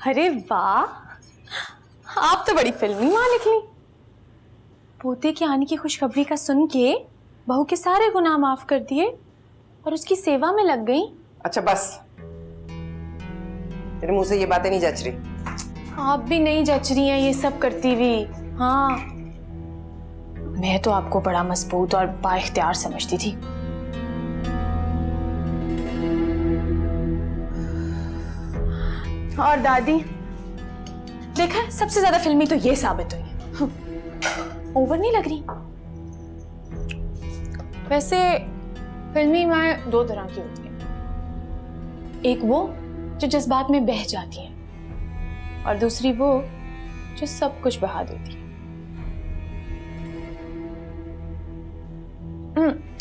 अरे वाह, आप तो बड़ी फिल्मी माँ निकली। पोते के आने की खुशखबरी का सुन के बहू के सारे गुनाह माफ कर दिए और उसकी सेवा में लग गई। अच्छा बस, तेरे मुंह से ये बातें नहीं जच रही। आप भी नहीं जच रही हैं ये सब करती हुई। हाँ, मैं तो आपको बड़ा मजबूत और बाइख्तियार समझती थी। और दादी, देखा सबसे ज्यादा फिल्मी तो ये साबित हुई। ओवर नहीं लग रही? वैसे फिल्मी माँ दो तरह की होती है, एक वो जो जज्बात में बह जाती है और दूसरी वो जो सब कुछ बहा देती है।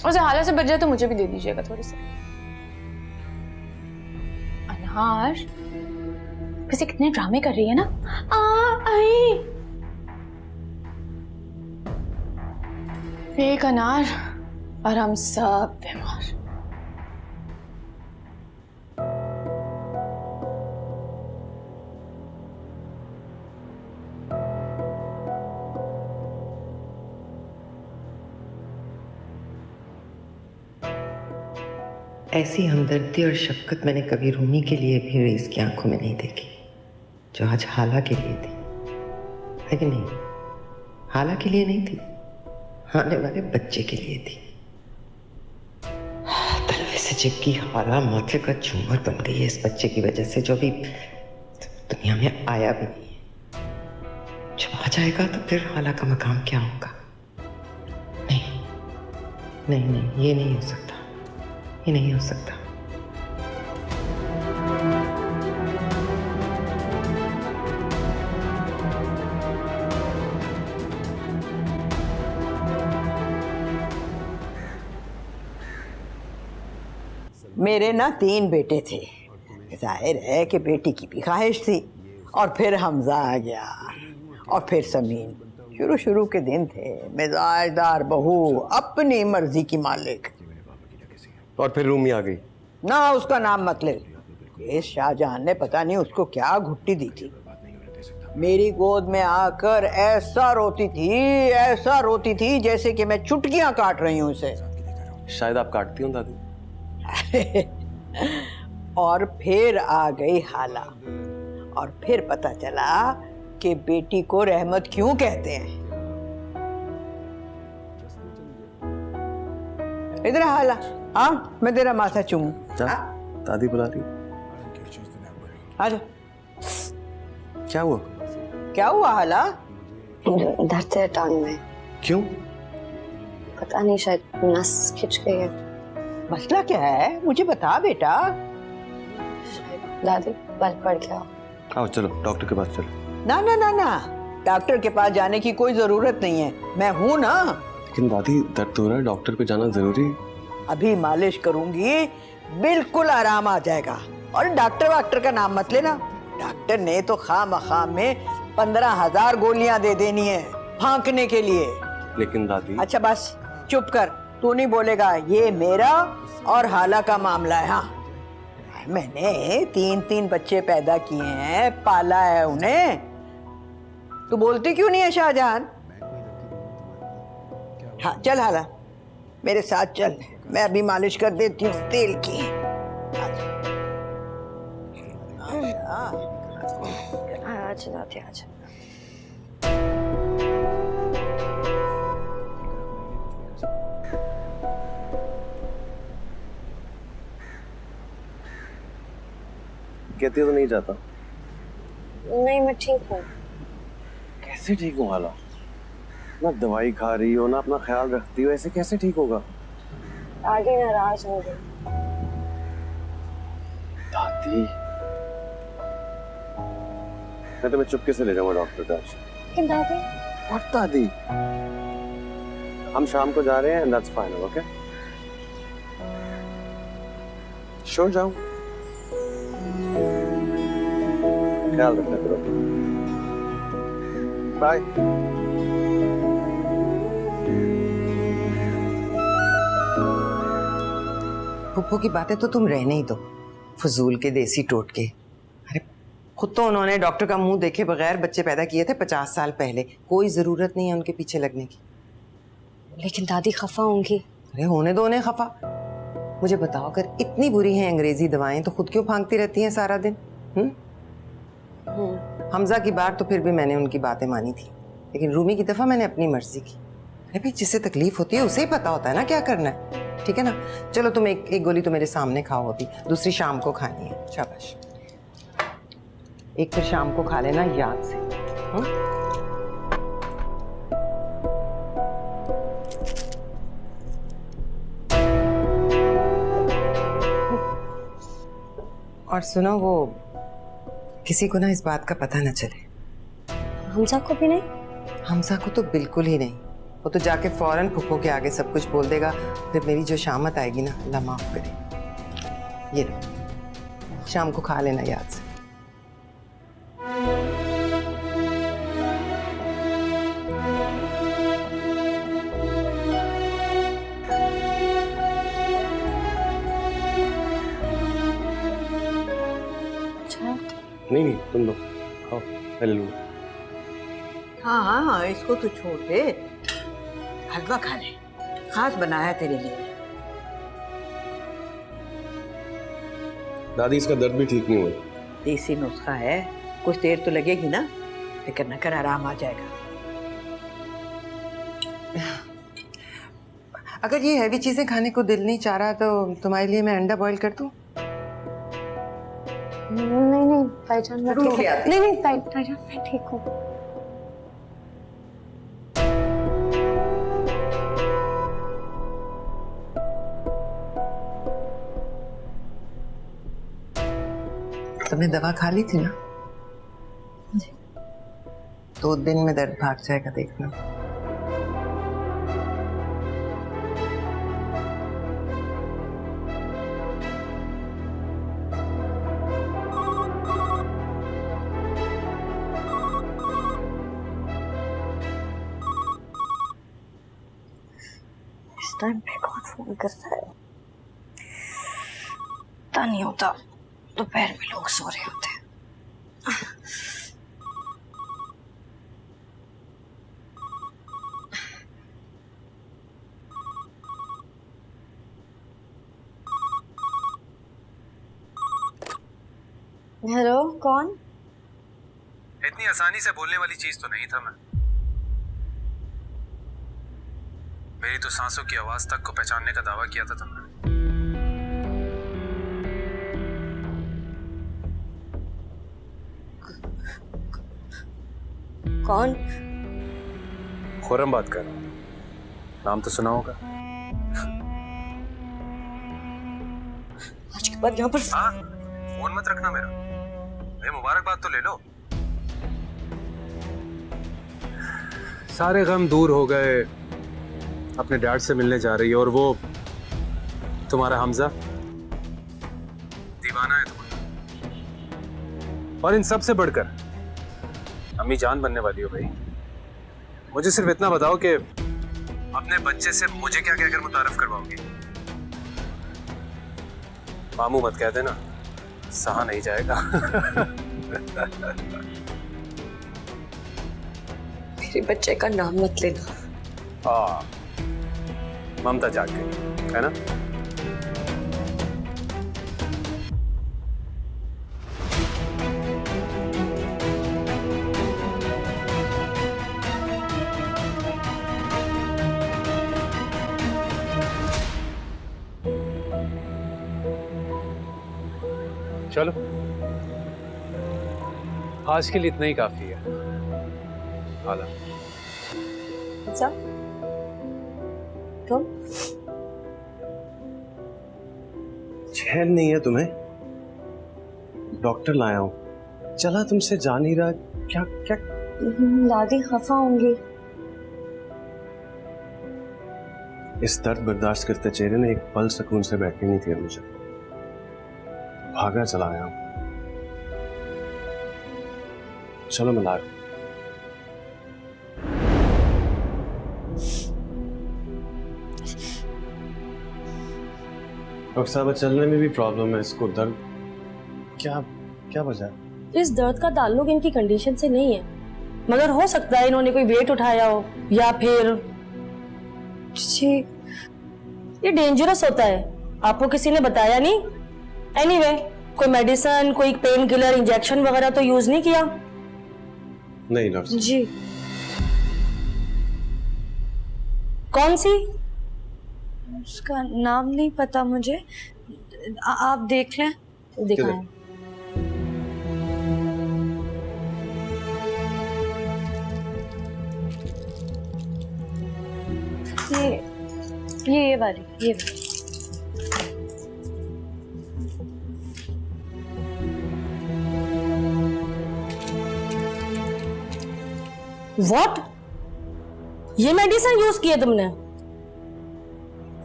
और हाला से बच जाए तो मुझे भी दे दीजिएगा थोड़े से। अनहार वैसे कितने ड्रामे कर रही है ना। आई एक अनार और हम सब बीमार। ऐसी हमदर्दी और शफकत मैंने कभी रूमी के लिए भी रेस की आंखों में नहीं देखी जो आज हाला के लिए थी। लेकिन नहीं, हाला के लिए नहीं थी, आने वाले बच्चे के लिए थी। तलवे से चिपकी हाला माथे का झूमर बन गई है इस बच्चे की वजह से, जो भी दुनिया में आया भी नहीं है। जब आ जाएगा तो फिर हाला का मकाम क्या होगा? नहीं नहीं नहीं, ये नहीं हो सकता, ये नहीं हो सकता। मेरे ना 3 बेटे थे। जाहिर है कि बेटी की भी ख्वाहिश थी, और फिर हमजा आ गया, और फिर समीन। शुरू के दिन थे, मिजाजदार बहू, अपनी मर्जी की मालिक। और फिर रूमी आ गई ना, उसका नाम मत ले। इस शाहजहां ने पता नहीं उसको क्या घुट्टी दी थी। मेरी गोद में आकर ऐसा रोती थी जैसे कि मैं चुटकियां काट रही हूं उसे। शायद आप काटती हो दादी। और फिर आ गई हाला, और फिर पता चला कि बेटी को रहमत क्यों कहते हैं। इधर हाला, हाँ मैं तेरा माथा चूमूं। दादी बुला रही। आजा। क्या हुआ? क्या हुआ हाला? दर्द है टांग में। क्यों? पता नहीं, शायद नस खिंच गई है। मसला क्या है, मुझे बता बेटा। दादी बल पड़ गया। आओ चलो डॉक्टर के पास चलो। ना ना ना ना, डॉक्टर के पास जाने की कोई जरूरत नहीं है, मैं हूं ना। लेकिन दादी दर्द हो रहा है, डॉक्टर पे जाना जरूरी है। अभी मालिश करूंगी, बिल्कुल आराम आ जाएगा। और डॉक्टर का नाम मत लेना। डॉक्टर ने तो खामखा में 15,000 गोलियां दे देनी है फांकने के लिए। लेकिन दादी। अच्छा बस चुप कर, तू नहीं बोलेगा। ये मेरा और हाला का मामला है। हाँ, मैंने 3 बच्चे पैदा किए हैं, पाला है उन्हें। तू बोलती क्यों नहीं है शाहजहां? हाँ चल हाला, मेरे साथ चल, मैं अभी मालिश कर देती हूँ तेल की। अच्छा दादी अच्छा। कहती तो नहीं जाता। नहीं मैं ठीक हूँ। कैसे ठीक हूँ हाला? ना दवाई खा रही हो, ना अपना ख्याल रखती हो, ऐसे कैसे ठीक होगा? दादी नाराज हो गई। दादी, मैं तुम्हें चुपके से ले जाऊंगा डॉक्टर के पास। लेकिन दादी। और दादी, हम शाम को जा रहे हैं, that's fine, okay? श्योर जाऊं? ख्याल रखना करो। बाय। पुप्पो की बातें तो तुम रहने ही दो, फजूल के देसी टोटके। अरे खुद तो उन्होंने डॉक्टर का मुंह देखे बगैर बच्चे पैदा किए थे 50 साल पहले। कोई जरूरत नहीं है उनके पीछे लगने की। लेकिन दादी खफा होंगी। अरे होने दो उन्हें खफा। मुझे बताओ, अगर इतनी बुरी हैं अंग्रेजी दवाएं तो खुद क्यों भागती रहती हैं सारा दिन? हमजा की बार तो फिर भी मैंने उनकी बातें मानी थी, लेकिन रूमी की दफा मैंने अपनी मर्जी की। अरे भाई, जिससे तकलीफ होती है उसे ही पता होता है ना क्या करना है, ठीक है ना? चलो तुम एक गोली तो मेरे सामने खाओ, अभी दूसरी शाम को खानी है। शाबाश। एक फिर शाम को खा लेना याद से। और सुनो, वो किसी को ना इस बात का पता न चले। हमजा को भी नहीं? हमजा को तो बिल्कुल ही नहीं। वो तो जाके फौरन फूफो के आगे सब कुछ बोल देगा। फिर मेरी जो शामत आएगी ना, अल्लाह माफ करे। ये लो, शाम को खा लेना याद से। नहीं तुम लो, खाओ, पहले लो। हाँ हाँ, इसको तो छोड़ दे, हलवा खा ले, खास बनाया तेरे लिए। दादी, इसका दर्द भी ठीक नहीं हुआ। देसी नुस्खा है, कुछ देर तो लगेगी ना, फिक्र न कर, आराम आ जाएगा। अगर ये हैवी चीजें खाने को दिल नहीं चाह रहा तो तुम्हारे लिए मैं अंडा बॉईल कर दूं? नहीं भाईजान, मैं ठीक हूँ। नहीं भाईजान, मैं ठीक हूँ। तुमने दवा खा ली थी ना? 2 दिन में दर्द भाग जाएगा, देखना। इस टाइम पे कौन फोन कर रहा है? पता नहीं होता, दोपहर में लोग सो रहे होते हैं। हेलो, कौन? इतनी आसानी से बोलने वाली चीज तो नहीं था मैं। मेरी तो सांसों की आवाज तक को पहचानने का दावा किया था तुमने। कौन? खुर्रम बात कर रहा हूं, नाम तो सुना होगा। आज के बाद यहाँ पर हाँ, फोन मत रखना मेरा। भाई, मुबारकबाद तो ले लो। सारे गम दूर हो गए, अपने डैड से मिलने जा रही है, और वो तुम्हारा हमजा दीवाना है तुम्हारा। और इन सब से बढ़कर अम्मी जान बनने वाली हो भाई। मुझे सिर्फ इतना बताओ कि अपने बच्चे से मुझे क्या कहकर मुतारफ करवाओगे? मामू मत कह देना, सहा नहीं जाएगा। मेरे बच्चे का नाम मत लेना। हाँ, ममता जाग गई है ना? चलो, आज के लिए इतना ही काफी है। आला, तुम? चैन नहीं है तुम्हें? डॉक्टर लाया हूं, चला तुमसे जा नहीं रहा। क्या क्या? दादी खफा होंगी। इस दर्द बर्दाश्त करते चेहरे ने एक पल सुकून से बैठनी नहीं थी मुझे। भागा चला आया हूं। चलो मैं ला रहा हूं। डॉक्टर साहब, चलने में भी प्रॉब्लम है इसको। दर्द क्या क्या वजह है? इस दर्द का ताल्लुक इनकी कंडीशन से नहीं है, मगर हो सकता है इन्होंने कोई वेट उठाया हो या फिर जी ये डेंजरस होता है। आपको किसी ने बताया नहीं? एनीवे, कोई मेडिसिन, कोई पेन किलर, इंजेक्शन वगैरह तो यूज नहीं किया? नहीं नर्स। जी कौन सी? उसका नाम नहीं पता मुझे, आप देख लें। दिखाएं। ये वाली, ये वाली। व्हाट? ये मेडिसिन यूज किया तुमने?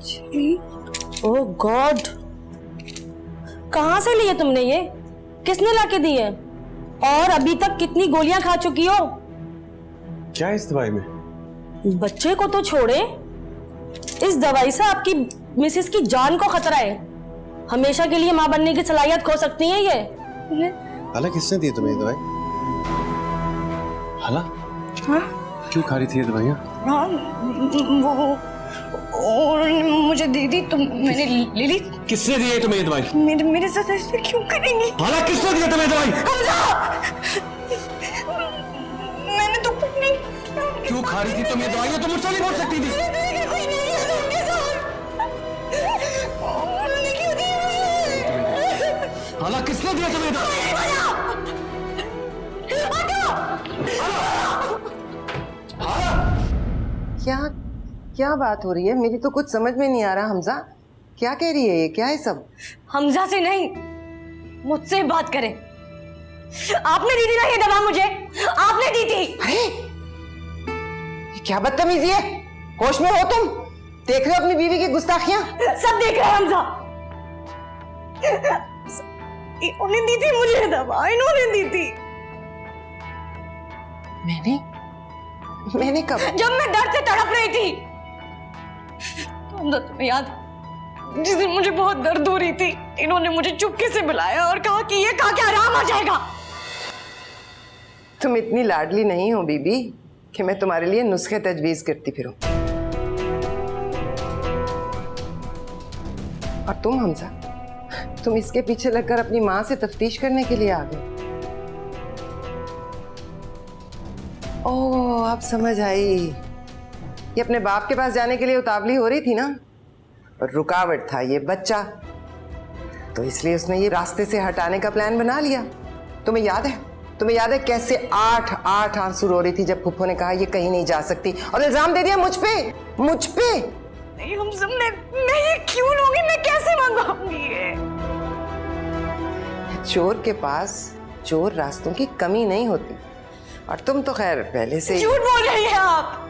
जी ओह गॉड, कहां से लिए तुमने ये? किसने लाके दी है? और अभी तक कितनी गोलियां खा चुकी हो? क्या है इस दवाई में? बच्चे को तो छोड़े, इस दवाई से आपकी मिसेस की जान को खतरा है। हमेशा के लिए मां बनने की सलाहियत खो सकती है ये। हाला किसने दी तुम्हें ये दवाई? हाला क्यों खा रही थी ये दवाइयाँ? हाँ, उन्होंने मुझे दे दी तो मैंने ले ली। किसने दी है तुम्हें ये दवाई? मेरे साथ ऐसे क्यों करेंगे? हाला किसने दी है तुम्हें दवाई? मैंने तो कुछ नहीं। क्यों खा रही थी तुम ये दवाइयाँ? तुम मुझसे नहीं बोल सकती थी। कोई नहीं है उनके साथ। उन्होंने क्यों दी मुझे? हाला किसने दिया तुम्हें दवाई? क्या क्या बात हो रही है? मेरी तो कुछ समझ में नहीं आ रहा। हमजा क्या कह रही है? ये क्या है सब? हमजा से नहीं, मुझसे बात करें। आपने दी थी ना ये दवा मुझे? आपने दी थी। अरे ये क्या बदतमीजी है? होश में हो तुम? देख रहे हो अपनी बीवी की गुस्ताखियां? सब देख रहे हैं हमजा। इन्होंने दी थी मुझे दवा, इन्होंने दी थी। मैंने कब? जब मैं दर्द से तड़प रही थी। हमजा तुम्हें याद, जिस दिन मुझे बहुत दर्द हो रही थी, इन्होंने मुझे चुपके से बुलाया और कहा कि ये खा के आराम आ जाएगा। तुम इतनी लाडली नहीं हो बीबी कि मैं तुम्हारे लिए नुस्खे तजवीज करती फिरूं। और तुम हमजा, तुम इसके पीछे लगकर अपनी माँ से तफ्तीश करने के लिए आ गए। ओह अब समझ आई। ये अपने बाप के पास जाने के लिए उतावली हो रही थी ना, और रुकावट था ये बच्चा, तो इसलिए उसने ये रास्ते से हटाने का प्लान बना लिया। तुम्हें याद है? तुम्हें याद है कैसे 8 आंसू रो रही थी जब फुफ्फो ने कहा ये कहीं नहीं जा सकती, और इल्जाम दे दिया मुझ पे। नहीं हम सब, मैं ये क्यों लूंगी? मैं कैसे मंगवाऊंगी ये? चोर के पास चोर रास्तों की कमी नहीं होती, और तुम तो खैर पहले से झूठ बोल रही है आप।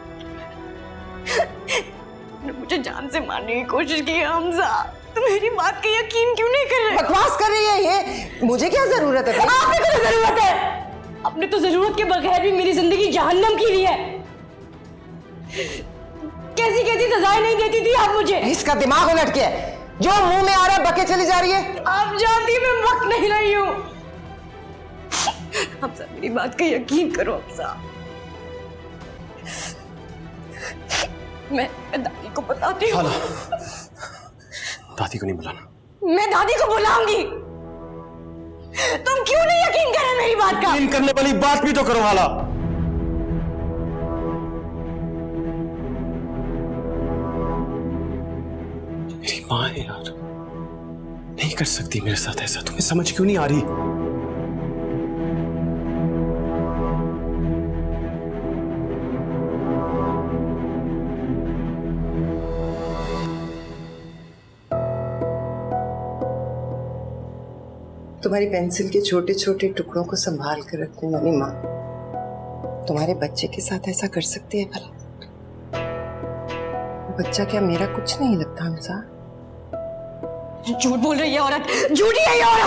मुझे जान से मारने की कोशिश की है हमजा। तुम मेरी बात का यकीन क्यों नहीं कर रहे? बकवास कर रही है ये। मुझे क्या जरूरत है? आपने तो जरूरत है। आपने तो जरूरत के बगैर भी मेरी जिंदगी जहन्नम की ली है। कैसी कैसी सजाएं नहीं देती थी आप मुझे। इसका दिमाग उलट गया है, जो मुंह में आ रहा है बके चली जा रही है। आप जानती मैं वक्त नहीं रही हूँ। हमजा मेरी बात का यकीन करो हमजा। मैं दादी को बताती हूँ। दादी को नहीं बुलाना। मैं दादी को बुलाऊंगी। तुम क्यों नहीं यकीन कर रहे मेरी बात का? यकीन करने वाली बात भी तो करो हाला। मेरी माँ है यार, नहीं कर सकती मेरे साथ ऐसा। तुम्हें समझ क्यों नहीं आ रही? तुम्हारी पेंसिल के छोटे छोटे टुकड़ों को संभाल कर रखने वाली माँ तुम्हारे बच्चे के साथ ऐसा कर सकती है भला? बच्चा क्या मेरा कुछ नहीं लगता हमजा? झूठ बोल रही है औरत, झूठी है ये औरत।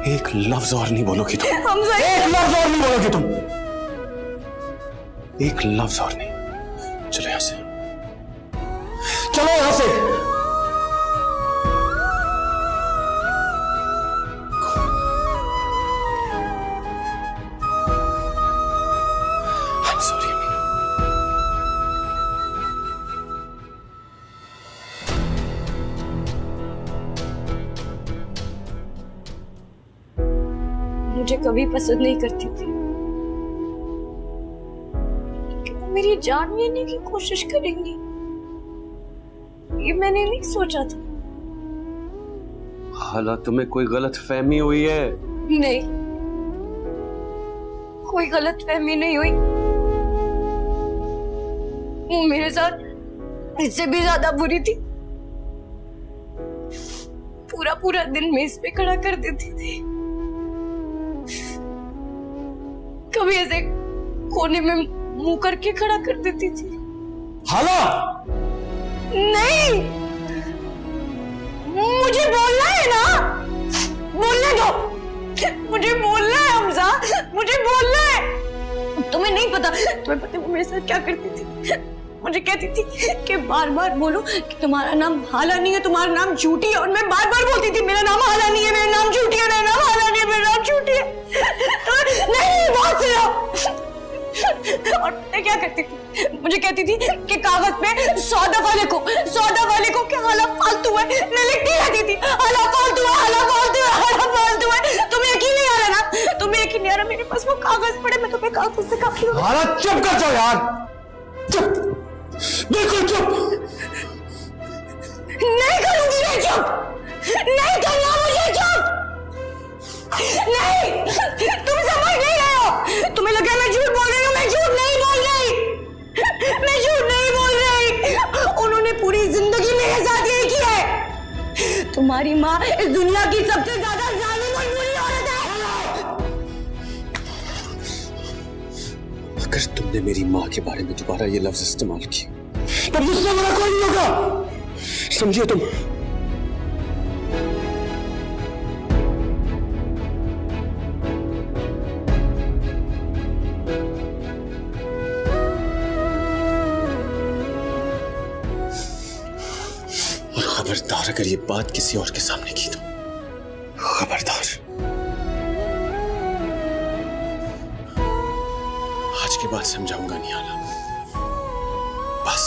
एक लफ्ज और नहीं बोलोगी तुम। हमजा एक लफ्ज और नहीं बोलोगी तुम। एक लफ्ज और नहीं। चलो यहां से, चलो यहां से। सॉरी अम्मी। मुझे कभी पसंद नहीं करती थी, वो मेरी जान लेने की कोशिश करेंगी, ये मैंने नहीं सोचा था। हाला, तुम्हें कोई गलत फहमी हुई है। नहीं, कोई गलत फहमी नहीं हुई। वो मेरे साथ इससे भी ज्यादा बुरी थी। पूरा पूरा दिन मेज पे खड़ा कर देती थी, कभी ऐसे कोने में मुंह करके खड़ा कर देती थी। हाला, नहीं, मुझे बोलना है ना, बोलने दो, मुझे बोलना है हमजा, मुझे बोलना है। तुम्हें नहीं पता, तुम्हें पता वो मेरे साथ क्या करती थी? मुझे कहती थी कि बार बार बोलो कि तुम्हारा नाम हाला नहीं है, तुम्हारा नाम झूठी है, और मैं बार बार बोलती थी मेरा नाम हाला नहीं है, मेरा नाम झूठी है, मेरा नाम हाला नहीं है, मेरा नाम झूठी है। नहीं, बहुत सुनो। और मैं क्या करती थी? मुझे कहती थी कि कागज पे 100 दफा लिखो, 100 दफा लिखो कि हाला फालतू है। मैं लिखती रहती थी हाला फालतू है, हाला फालतू है, हाला फालतू है। तुम्हें यकीन नहीं आ रहा ना? तुम्हें यकीन नहीं आ रहा? मेरे पास वो कागज पड़े, मैं तुम्हें कागज से काफी। हाला चुप कर जाओ यार, चुप, बिल्कुल चुप। नहीं करूंगी मैं चुप, नहीं करना मुझे चुप। नहीं, तुम समझ नहीं रहे हो। तुम्हें लगा मैं झूठ बोल रही हूँ, मैं झूठ नहीं बोल रही, मैं झूठ नहीं बोल रही। उन्होंने पूरी जिंदगी मेरे साथ यही किया है। तुम्हारी माँ इस दुनिया की सबसे ज्यादा जालिम और बुरी औरत है। अगर तुमने मेरी माँ के बारे में दोबारा ये लफ्ज इस्तेमाल किया तो मुझसे बड़ा कोई नहीं होगा, समझिए तुम। खबरदार अगर ये बात किसी और के सामने की तो खबरदार। आज के बाद समझाऊंगा नहीं हाला, बस।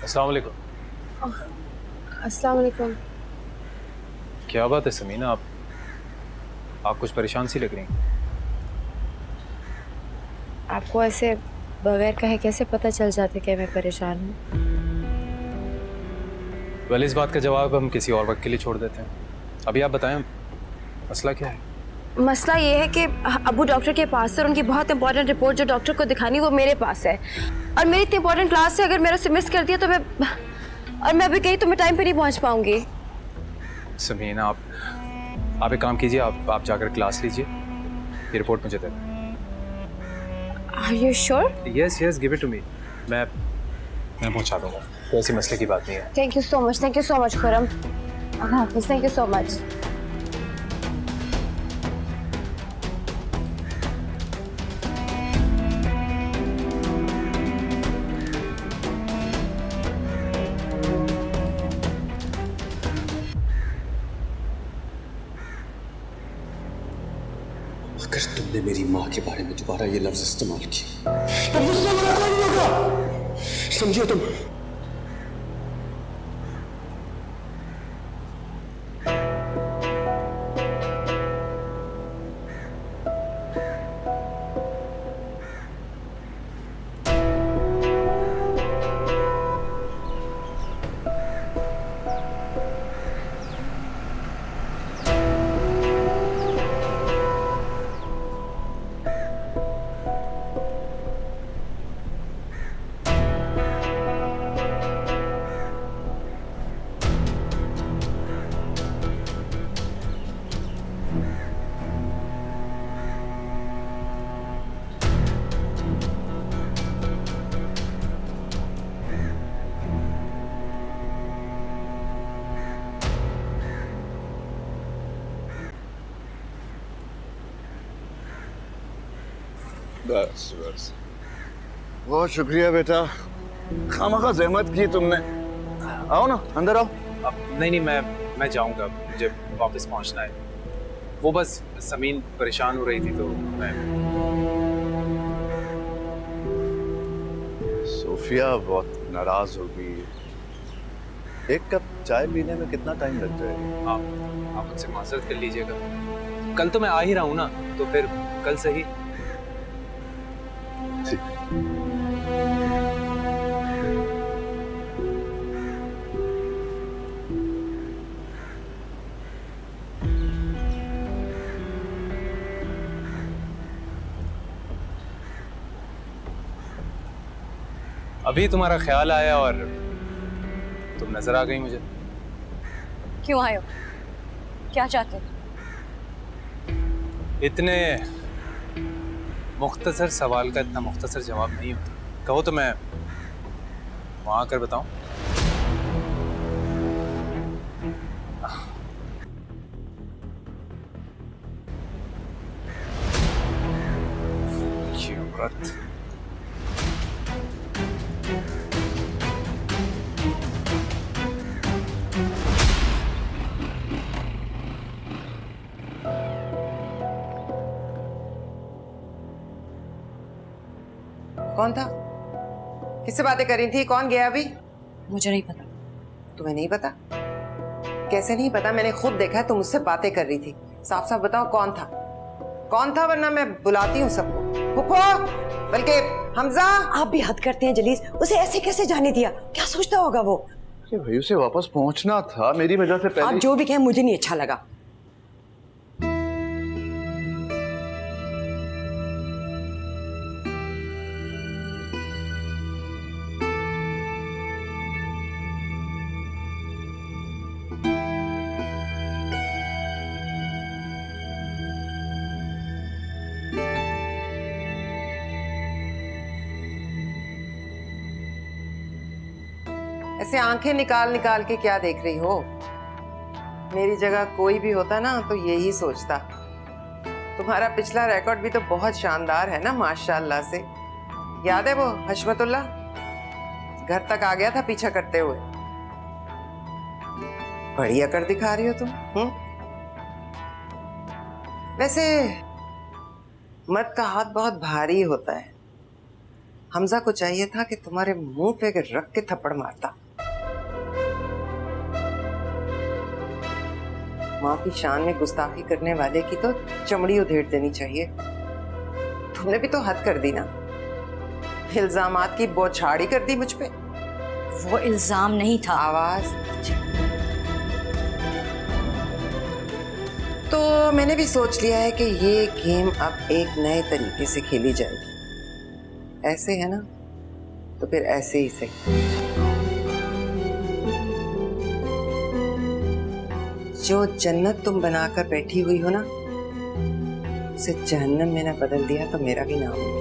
अस्सलाम वालेकुम। अस्सलाम वालेकुम। क्या बात है समीना, आप कुछ परेशान सी लग रही हैं। आपको ऐसे बगैर कहे कैसे पता चल जाता कि मैं परेशान हूँ? वेल, इस बात का जवाब हम किसी और वक्त के लिए छोड़ देते हैं। अभी आप बताएं, मसला क्या है? मसला ये है कि अबू डॉक्टर के पास है और उनकी बहुत इंपॉर्टेंट रिपोर्ट जो डॉक्टर को दिखानी वो मेरे पास है, और मेरी इतनी इंपॉर्टेंट क्लास है, अगर मेरा उसे मिस कर दिया तो मैं अभी कहीं तो मैं टाइम पे नहीं पहुंच पाऊंगी। समीना, आप एक काम कीजिए, आप जाकर क्लास लीजिए, ये रिपोर्ट मुझे दे दें। Are you sure? Yes, give it to me. मैं पहुंचा दूंगा, कोई ऐसी मसले की बात नहीं है। Thank you so much Khurram. अल्लाह हाफ़िज़, thank you so much। अगर तुमने मेरी माँ के बारे में दोबारा ये लफ्ज इस्तेमाल किया तो मुझसे बड़ा कोई नहीं होगा, समझिए तुम। बस बस, बहुत शुक्रिया बेटा, खामखा जहमत की तुमने। आओ ना, अंदर आओ। नहीं, मैं जाऊंगा, मुझे वापस पहुंचना है। वो बस समीन परेशान हो रही थी तो मैं। सोफिया बहुत नाराज होगी। एक कप चाय पीने में कितना टाइम लग जाएगा? आप मुझसे माजरत कर लीजिएगा। कल तो मैं आ ही रहा हूँ ना, तो फिर कल से ही। ठीक। अभी तुम्हारा ख्याल आया और तुम नजर आ गई मुझे। क्यों आए हो? क्या चाहते हो? इतने मुख्तसर सवाल का इतना मुख्तसर जवाब नहीं होता। कहो तो मैं वहां आकर बताऊं? औरत। कौन था? किससे बातें करी थी? कौन गया अभी? मुझे नहीं पता। तुम्हें नहीं पता? कैसे नहीं पता? मैंने खुद देखा है, तुम मुझसे बातें कर रही थी। साफ साफ बताओ कौन था? कौन था, वरना मैं बुलाती हूँ सबको। फुफो, बल्कि हमजा। आप भी हद करते हैं जलीस, उसे ऐसे कैसे जाने दिया? क्या सोचता होगा वो? भाई उसे वापस पहुंचना था, मेरी वजह से पहले। आप जो भी कहें, मुझे नहीं अच्छा लगा। ऐसे आंखें निकाल निकाल के क्या देख रही हो? मेरी जगह कोई भी होता ना तो यही सोचता। तुम्हारा पिछला रिकॉर्ड भी तो बहुत शानदार है ना, माशाल्लाह से। याद है वो हशमतुल्लाह घर तक आ गया था पीछा करते हुए। बड़ी अकड़ दिखा रही हो तुम। वैसे मर्द का हाथ बहुत भारी होता है। हमजा को चाहिए था कि तुम्हारे मुंह पे रख के थप्पड़ मारता। माँ की शान में गुस्ताखी करने वाले की तो चमड़ी उधेड़ देनी चाहिए। तुमने भी तो हद कर दी ना, इल्जामात की बौछाड़ी कर दी मुझ पे। वो इल्जाम नहीं था। आवाज तो मैंने भी सोच लिया है कि ये गेम अब एक नए तरीके से खेली जाएगी। ऐसे है ना, तो फिर ऐसे ही सही। जो जन्नत तुम बनाकर बैठी हुई हो ना, उसे जहन्नम में ना बदल दिया तो मेरा भी नाम है।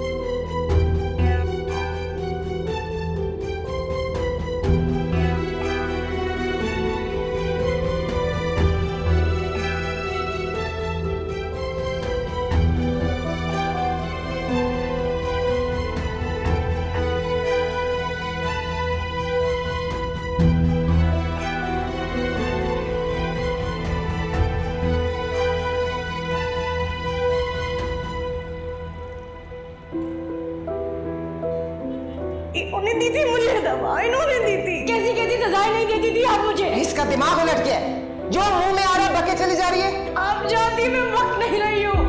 इन्होंने दी थी मुझे दवा, इन्होंने दी थी। कैसी कैसी सजाएं नहीं देती थी आप मुझे? इसका दिमाग उलट गया है, जो मुंह में आ रहा बके चली जा रही है। आप जानती मैं वक्त नहीं रही हूँ।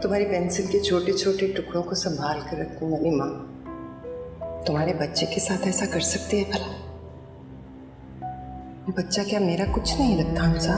तुम्हारी पेंसिल के छोटे छोटे टुकड़ों को संभाल कर रखने वाली माँ तुम्हारे बच्चे के साथ ऐसा कर सकती है भला? वो बच्चा क्या मेरा कुछ नहीं लगता हमसा?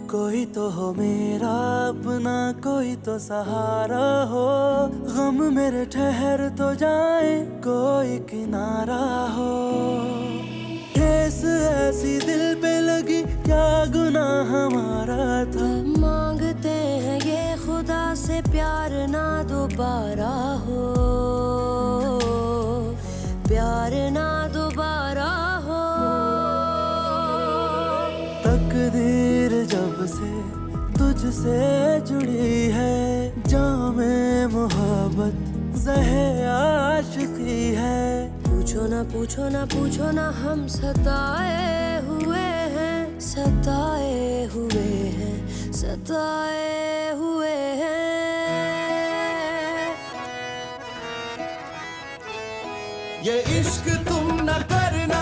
कोई तो हो मेरा अपना, कोई तो सहारा हो, गम मेरे ठहर तो जाए, कोई किनारा हो। ठेस ऐसी दिल पे लगी, क्या गुनाह हमारा था। मांगते हैं ये खुदा से प्यार ना दोबारा हो, प्यार ना दोबारा हो। तकदीर जब से तुझसे जुड़ी है, जामे मोहब्बत ज़हे आशिकी है। पूछो ना पूछो ना पूछो ना, हम सताए हुए हैं, सताए हुए हैं, सताए हुए हैं। ये इश्क तुम न करना,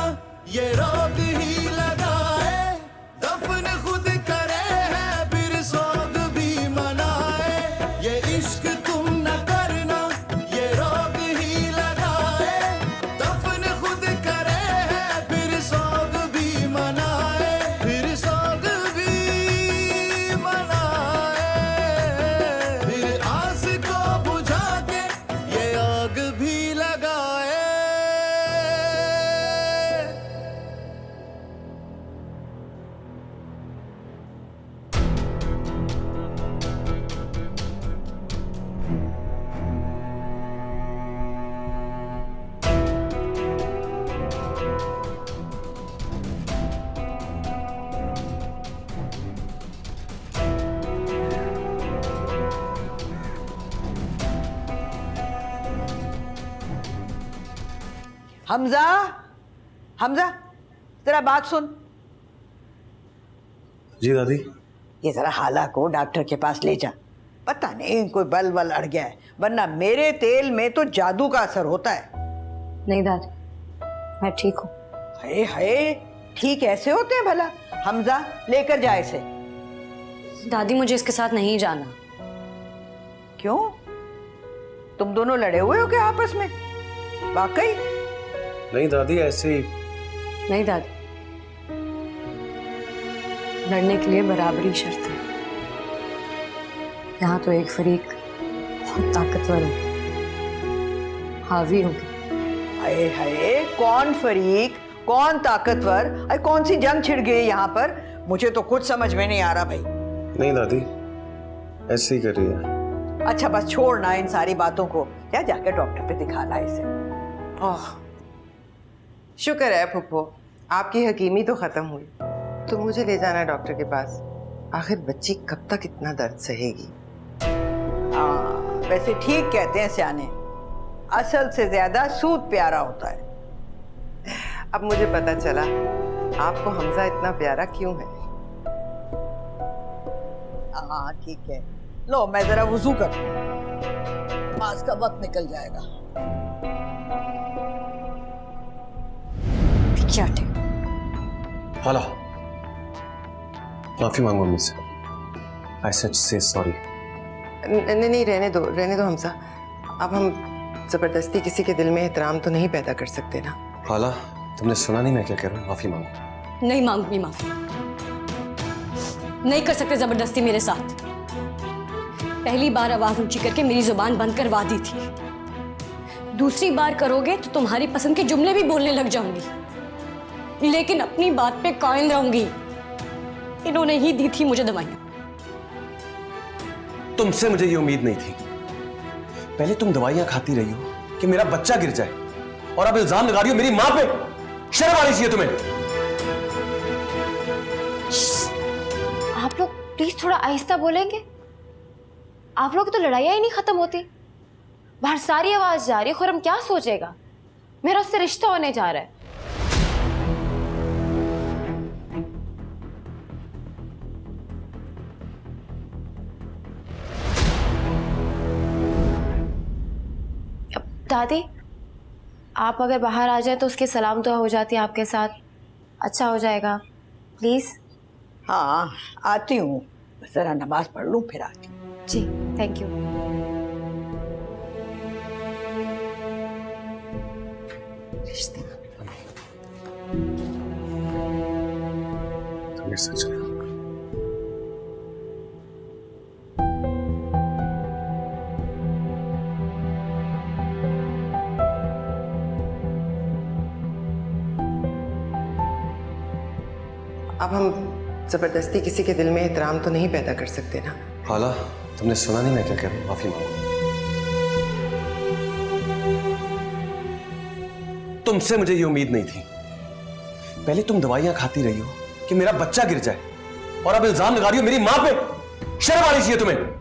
ये रोग ही लगाए, दफन खुद करे है फिर सोग भी मनाए। ये इश्क तुम न करना, ये रोग ही लगाए, दफन खुद करे है फिर सोग भी मनाए, फिर सोग भी मनाए। फिर आस को बुझा के ये आग भी लगाए। हमजा, हमजा, तेरा बात सुन। जी दादी। ये जरा हाला को डॉक्टर के पास ले जा। पता नहीं कोई बल वल अड़ गया है, वरना मेरे तेल में तो जादू का असर होता है। नहीं दादी, मैं ठीक हूँ। हाय हाय, ठीक ऐसे होते हैं भला? हमजा, लेकर जा इसे। दादी मुझे इसके साथ नहीं जाना। क्यों? तुम दोनों लड़े हुए हो क्या आपस में? वाकई? नहीं दादी, ऐसे ही। नहीं दादी, लड़ने के लिए बराबरी शर्त है। यहाँ तो एक फरीक बहुत ताकतवर हो, हावी होगी। हाय हाय, कौन फरीक, कौन ताकतवर? अरे कौन सी जंग छिड़ गई यहाँ पर? मुझे तो कुछ समझ में नहीं आ रहा भाई। नहीं दादी, ऐसे ही कर रही है। अच्छा बस छोड़ ना इन सारी बातों को, क्या जाकर डॉक्टर पे दिखा ला इसे। ओह, शुक्र है फुप्पो, आपकी हकीमी तो खत्म हुई। तो मुझे ले जाना डॉक्टर के पास। आखिर बच्ची कब तक इतना दर्द सहेगी? वैसे ठीक कहते हैं सियाने, असल से ज्यादा सूद प्यारा होता है। अब मुझे पता चला आपको हमजा इतना प्यारा क्यों है। हाँ ठीक है, लो मैं जरा वुजू करती हूँ, नमाज का वक्त निकल जाएगा। हाला, माफी मांगो मुझसे। I said say sorry. नहीं, रहने दो हमजा। अब हम जबरदस्ती किसी के दिल में एहतराम तो नहीं पैदा कर सकते ना। हाला, तुमने सुना नहीं मैं क्या कह रहा हूँ? माफी मांगो। नहीं मांगूंगी माफी। नहीं कर सकते जबरदस्ती मेरे साथ। पहली बार आवाज ऊंची करके मेरी जुबान बंद करवा दी थी, दूसरी बार करोगे तो तुम्हारी पसंद के जुमले भी बोलने लग जाऊंगी, लेकिन अपनी बात पे कायम रहूंगी। इन्होंने ही दी थी मुझे दवाइयां। तुमसे मुझे ये उम्मीद नहीं थी। पहले तुम दवाइयां खाती रही हो कि मेरा बच्चा गिर जाए, और अब इल्जाम लगा रही हो मेरी मां पे। शर्म आनी चाहिए तुम्हें। आप लोग प्लीज थोड़ा आहिस्ता बोलेंगे? आप लोग की तो लड़ाइयां ही नहीं खत्म होती। बाहर सारी आवाज जा रही है, खुरम क्या सोचेगा? मेरा उससे रिश्ता होने जा रहा है। दादी, आप अगर बाहर आ जाए तो उसकी सलाम दुआ हो जाती है आपके साथ, अच्छा हो जाएगा प्लीज। हाँ आती हूँ, जरा नमाज पढ़ लूँ फिर आती हूँ। जी थैंक यू। तुम्हें सच अब हम जबरदस्ती किसी के दिल में एहतराम तो नहीं पैदा कर सकते ना। हाला, तुमने सुना नहीं मैं क्या कह रहा हूँ? माफी मांगो। तुमसे मुझे ये उम्मीद नहीं थी। पहले तुम दवाइयां खाती रही हो कि मेरा बच्चा गिर जाए, और अब इल्जाम लगा रही हो मेरी मां पे। शर्म आनी चाहिए तुम्हें।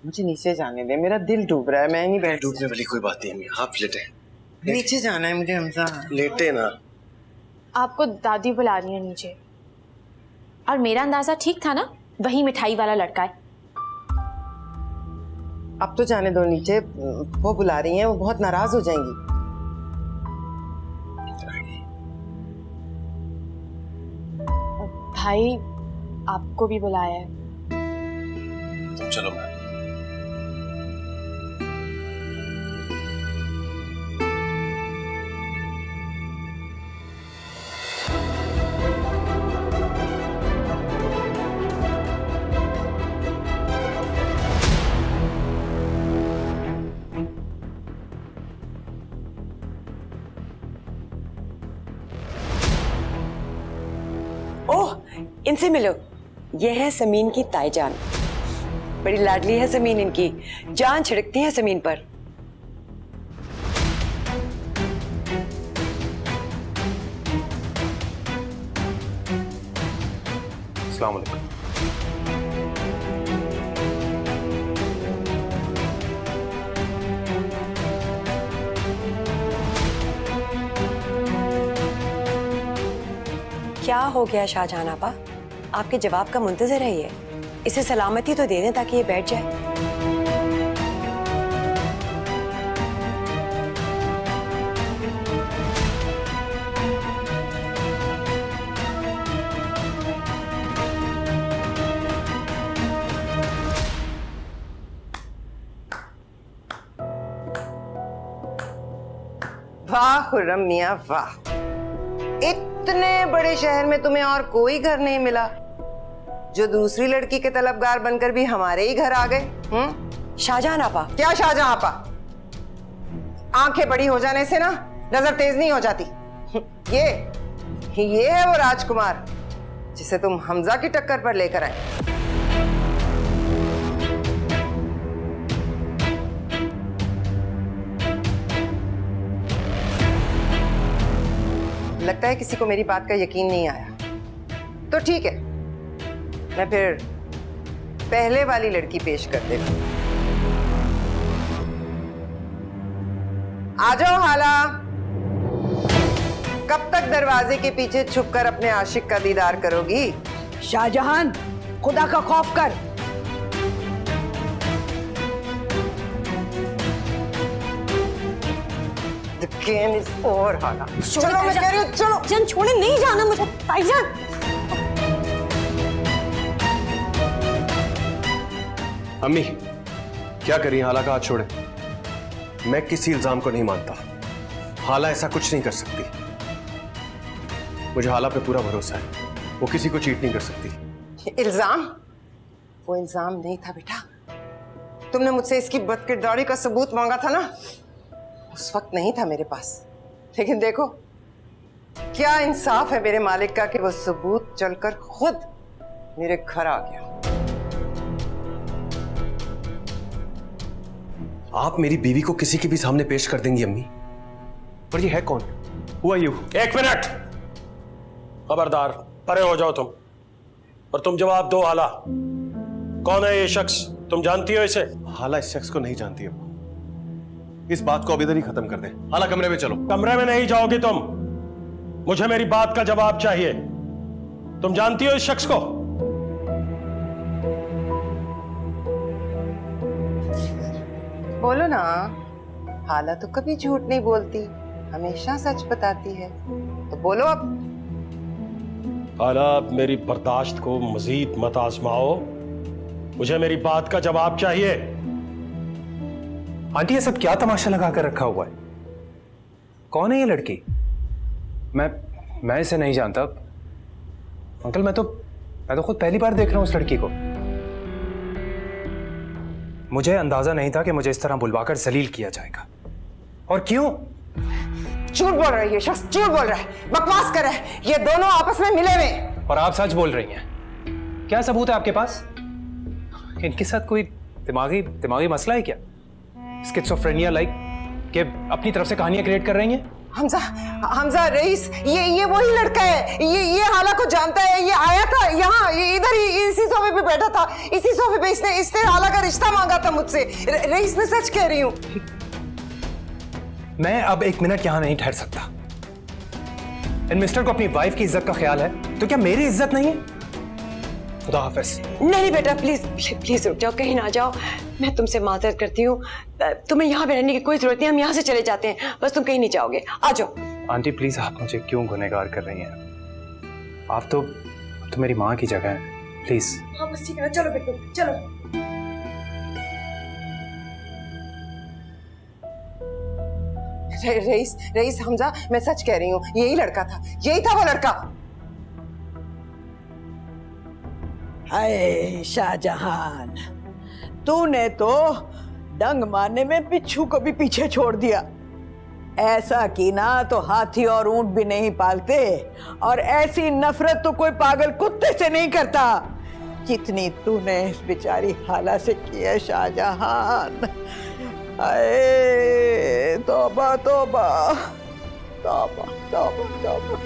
मुझे नीचे जाने दे, मेरा दिल डूब रहा है, मैं नहीं बैठ। डूबने वाली कोई बात नहीं, आप लेटे। नीचे जाना है मुझे हमजा। लेटे ना। आपको दादी बुला रही है नीचे, और मेरा अंदाजा ठीक था ना, वही मिठाई वाला लड़का है। अब तो जाने दो नीचे, वो बुला रही हैं, वो बहुत नाराज हो जाएंगी। भाई आपको भी बुलाया है। चलो मैं। ओह, इनसे मिलो। ये है समीन की ताईजान। बड़ी लाडली है समीन इनकी, जान छिड़कती है समीन पर। अस्सलाम वालेकुम। क्या हो गया शाहजहां आपा? आपके जवाब का मुंतजर है ये। इसे सलामती तो दे दें ताकि ये बैठ जाए। वाह खुर्रम मियां वाह, इतने बड़े शहर में तुम्हें और कोई घर नहीं मिला जो दूसरी लड़की के तलबगार बनकर भी हमारे ही घर आ गए। शाहजहां आपा। क्या शाहजहां आपा? आंखें बड़ी हो जाने से ना नजर तेज नहीं हो जाती। ये है वो राजकुमार जिसे तुम हमजा की टक्कर पर लेकर आए। लगता है किसी को मेरी बात का यकीन नहीं आया। तो ठीक है, मैं फिर पहले वाली लड़की पेश कर देती हूं। आ जाओ हाला। कब तक दरवाजे के पीछे छुपकर अपने आशिक का दीदार करोगी? शाहजहां, खुदा का खौफ कर। The game is over, हाला। चलो मैं कह रही हूँ, चलो। जान छोड़े, नहीं जाना मुझे। भाईजान, अम्मी क्या करिए, हाला का हाथ छोड़े। मैं किसी इल्जाम को नहीं मानता। हाला ऐसा कुछ नहीं कर सकती। मुझे हाला पे पूरा भरोसा है, वो किसी को चीट नहीं कर सकती। इल्जाम? वो इल्जाम नहीं था बेटा। तुमने मुझसे इसकी बदकिरदारी का सबूत मांगा था ना, उस वक्त नहीं था मेरे पास। लेकिन देखो क्या इंसाफ है मेरे मालिक का कि वो सबूत चलकर खुद मेरे घर आ गया। आप मेरी बीवी को किसी के भी सामने पेश कर देंगी अम्मी? पर ये है कौन? Who are you? एक मिनट, खबरदार, परे हो जाओ तुम। और तुम जवाब दो हाला, कौन है ये शख्स? तुम जानती हो इसे? हाला इस शख्स को नहीं जानती है। इस बात को अब इधर ही खत्म कर दे। हाला कमरे में चलो। कमरे में नहीं जाओगी तुम, मुझे मेरी बात का जवाब चाहिए। तुम जानती हो इस शख्स को? बोलो ना। हाला तो कभी झूठ नहीं बोलती, हमेशा सच बताती है, तो बोलो अब। हाला, मेरी बर्दाश्त को मजीद मत आजमाओ, मुझे मेरी बात का जवाब चाहिए। आंटी ये सब क्या तमाशा लगा कर रखा हुआ है? कौन है ये लड़की? मैं इसे नहीं जानता अंकल। मैं तो खुद पहली बार देख रहा हूं उस लड़की को। मुझे अंदाजा नहीं था कि मुझे इस तरह बुलवाकर जलील किया जाएगा। और क्यों? झूठ बोल रहा है ये शख्स, झूठ बोल रहा है, बकवास कर रहा है। ये दोनों आपस में मिले हुए। और आप सच बोल रही हैं। क्या सबूत है आपके पास? इनके साथ कोई दिमागी मसला है क्या? स्किज़ोफ्रेनिया लाइक कि अपनी तरफ से कहानियां क्रिएट कर रही हैं? हमजा रईस, ये वही लड़का है। ये हाला को जानता है। ये आया था यहाँ, इधर ही इसी सोफे पे बैठा था। इसी सोफे पे इसने हाला का रिश्ता मांगा था मुझसे। रईस, मैं सच कह रही हूँ। मैं अब 1 मिनट यहां नहीं ठहर सकता। इन मिस्टर को अपनी वाइफ की इज्जत का ख्याल है तो क्या मेरी इज्जत नहीं है? खुदा हाफिज। नहीं बेटा, प्लीज प्लीज रुक जाओ, कहीं ना जाओ। मैं तुमसे माजरत करती हूँ, तुम्हें यहाँ पे रहने की कोई जरूरत नहीं, हम यहाँ से चले जाते हैं, बस तुम कहीं नहीं जाओगे, आ जाओ। आंटी प्लीज, आप मुझे क्यों गुनहगार कर रही हैं? आप तो मेरी माँ की जगह है, प्लीज। हाँ बस ठीक है, चलो बिल्कुल चलो। रईस हमजा, मैं सच कह रही हूँ, यही लड़का था, यही था वो लड़का। हाय शाहजहान, तूने तो डंग मारने में पिच्छू को भी पीछे छोड़ दिया। ऐसा की ना तो हाथी और ऊंट भी नहीं पालते, और ऐसी नफरत तो कोई पागल कुत्ते से नहीं करता जितनी तूने इस बेचारी हाला से की है शाहजहान। हाय तौबा तौबा तौबा तौबा तौबा।